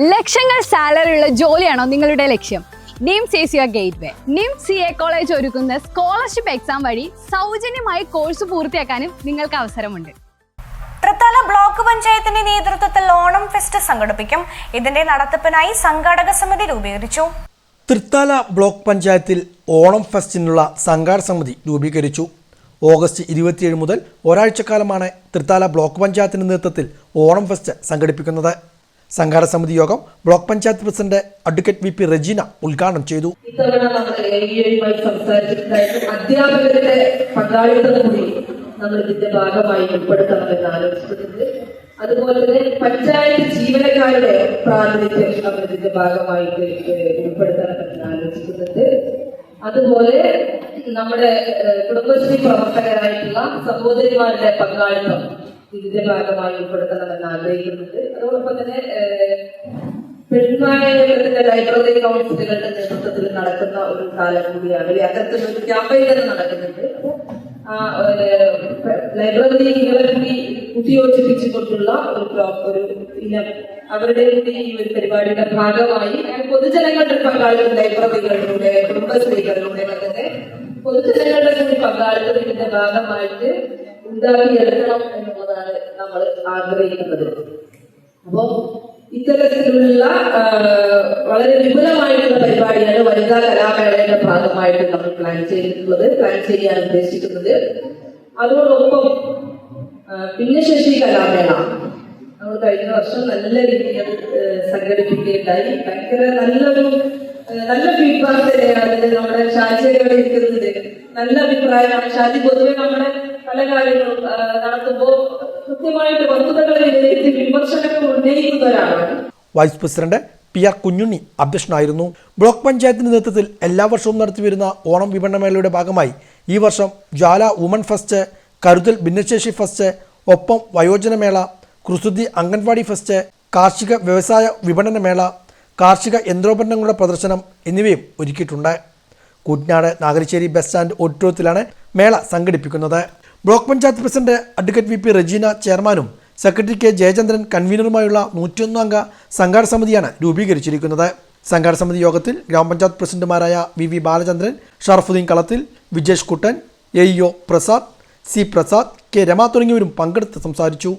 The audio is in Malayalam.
ലക്ഷങ്ങൾ സാലറിയുള്ള ജോലിയാണോ നിങ്ങളുടെ ലക്ഷ്യം? NIMS is your gateway. NIMS CA college ഒരുക്കുന്ന സ്കോളർഷിപ്പ് എക്സാം വഴി സൗജന്യമായി കോഴ്സ് പൂർത്തിയാക്കാനും നിങ്ങൾക്ക് അവസരമുണ്ട്. തൃത്താല ബ്ലോക്ക് പഞ്ചായത്തിന്റെ നേതൃത്വത്തിൽ ഓണം ഫെസ്റ്റ് സംഘടിപ്പിക്കും. ഇതിന്റെ നടത്തിപ്പിനായി സംഘാടക സമിതി രൂപീകരിച്ചു. തൃത്താല ബ്ലോക്ക് പഞ്ചായത്തിൽ ഓണം ഫെസ്റ്റിനുള്ള സംഘാടക സമിതി രൂപീകരിച്ചു. ഓഗസ്റ്റ് 27 മുതൽ ഒരാഴ്ചക്കാലമാണ് തൃത്താല ബ്ലോക്ക് പഞ്ചായത്തിന്റെ നേതൃത്വത്തിൽ ഓണം ഫെസ്റ്റ് സംഘടിപ്പിക്കുന്നത്. സംഘാടക സമിതി യോഗം block panchayat president advocate VP Regina ഉദ്ഘാടനം ചെയ്തു. ഇത്തവണ നമ്മൾ അധ്യാപകരുടെ പങ്കാളിത്തം കൂടി നമ്മൾ ഇതിന്റെ ഭാഗമായി ഉൾപ്പെടുത്തണമെന്ന് ആലോചിക്കുന്നുണ്ട്. അതുപോലെ തന്നെ പഞ്ചായത്ത് ജീവനക്കാരുടെ പ്രാതിനിധ്യം നമ്മൾ ഇതിന്റെ ഭാഗമായിട്ട് ഉൾപ്പെടുത്തണമെന്ന് ആലോചിക്കുന്നുണ്ട്. അതുപോലെ നമ്മുടെ കുടുംബശ്രീ പ്രവർത്തകരായിട്ടുള്ള സഹോദരിമാരുടെ പങ്കാളിത്തം ഇതിന്റെ ഭാഗമായി ഉൾപ്പെടുത്തണമെന്ന് ആഗ്രഹിക്കുന്നുണ്ട്. അതോടൊപ്പം തന്നെ പെൺവായനത്തിന്റെ ലൈബ്രറി കൗൺസിലുകളുടെ നേതൃത്വത്തിൽ നടക്കുന്ന ഒരു കാലം കൂടിയാണ്. അത്തരത്തിലുള്ള ഒരു ക്യാമ്പയിൻ തന്നെ നടക്കുന്നുണ്ട്. ലൈബ്രറികളെ കൂടി കുത്തിയോജിപ്പിച്ചുകൊണ്ടുള്ള ഒരു ഇനം അവരുടെ കൂടി ഈ ഒരു പരിപാടിയുടെ ഭാഗമായി പൊതുജനങ്ങളുടെ പങ്കാളിത്തം ലൈബ്രറികളിലൂടെ കുടുംബശ്രീകളിലൂടെ തന്നെ പൊതുജനങ്ങളുടെ കൂടി പങ്കാളിത്തം ഇതിന്റെ ഭാഗമായിട്ട് ഉണ്ടാക്കിയെടുക്കണം എന്നുള്ളതാണ് നമ്മൾ ആഗ്രഹിക്കുന്നത്. അപ്പോൾ ഇത്തരത്തിലുള്ള വളരെ വിപുലമായിട്ടുള്ള പരിപാടിയാണ് വനിതാ കലാമേളയുടെ ഭാഗമായിട്ട് നമ്മൾ പ്ലാൻ ചെയ്യാൻ ഉദ്ദേശിക്കുന്നത്. അതോടൊപ്പം ഭിന്നശേഷി കലാമേള നമ്മൾ കഴിഞ്ഞ വർഷം നല്ല രീതിയിൽ സംഘടിപ്പിക്കുകയുണ്ടായി. ഭയങ്കര നല്ല ഫീഡ്ബാക്ക് തന്നെയാണ്. നമ്മുടെ ഷാജിയുടെ ഇരിക്കുന്നത് നല്ല അഭിപ്രായമാണ്. ഷാജി പൊതുവെ നമ്മുടെ പല കാര്യങ്ങളും നടത്തുമ്പോൾ കൃത്യമായിട്ട് വസ്തുതകളെ വിലയിരുത്തി വിമർശനങ്ങൾ ഉന്നയിക്കുന്നവരാണ്. വൈസ് പ്രസിഡന്റ് PR കുഞ്ഞുണ്ണി അധ്യക്ഷനായിരുന്നു. ബ്ലോക്ക് പഞ്ചായത്തിന്റെ നേതൃത്വത്തിൽ എല്ലാ വർഷവും നടത്തിവരുന്ന ഓണം വിപണനമേളയുടെ ഭാഗമായി ഈ വർഷം ജ്വാല വുമൺ ഫെസ്റ്റ്, കരുതൽ ഭിന്നശേഷി ഫെസ്റ്റ്, ഒപ്പം വയോജനമേള, കുസൃതി അംഗൻവാടി ഫെസ്റ്റ്, കാർഷിക വ്യവസായ വിപണനമേള, കാർഷിക യന്ത്രോപകരണങ്ങളുടെ പ്രദർശനം എന്നിവയും ഒരുക്കിയിട്ടുണ്ട്. കൂറ്റനാട് നാഗരിശ്ശേരി ബസ് സ്റ്റാൻഡ് ഓഡിറ്റോറിയത്തിലാണ് മേള സംഘടിപ്പിക്കുന്നത്. Block panchayat president advocate VP Regina ചെയർമാനും സെക്രട്ടറി K ജയചന്ദ്രൻ കൺവീനറുമായുള്ള 101 അംഗ സംഘാടക സമിതിയാണ് രൂപീകരിച്ചിരിക്കുന്നത്. സംഘാടക സമിതി യോഗത്തിൽ ഗ്രാമപഞ്ചായത്ത് പ്രസിഡന്റുമാരായ VV ബാലചന്ദ്രൻ, ഷറഫുദ്ദീൻ കളത്തിൽ, വിജേഷ് കുട്ടൻ, AEO Prasad, C Prasad, K Rama തുടങ്ങിയവരും പങ്കെടുത്ത് സംസാരിച്ചു.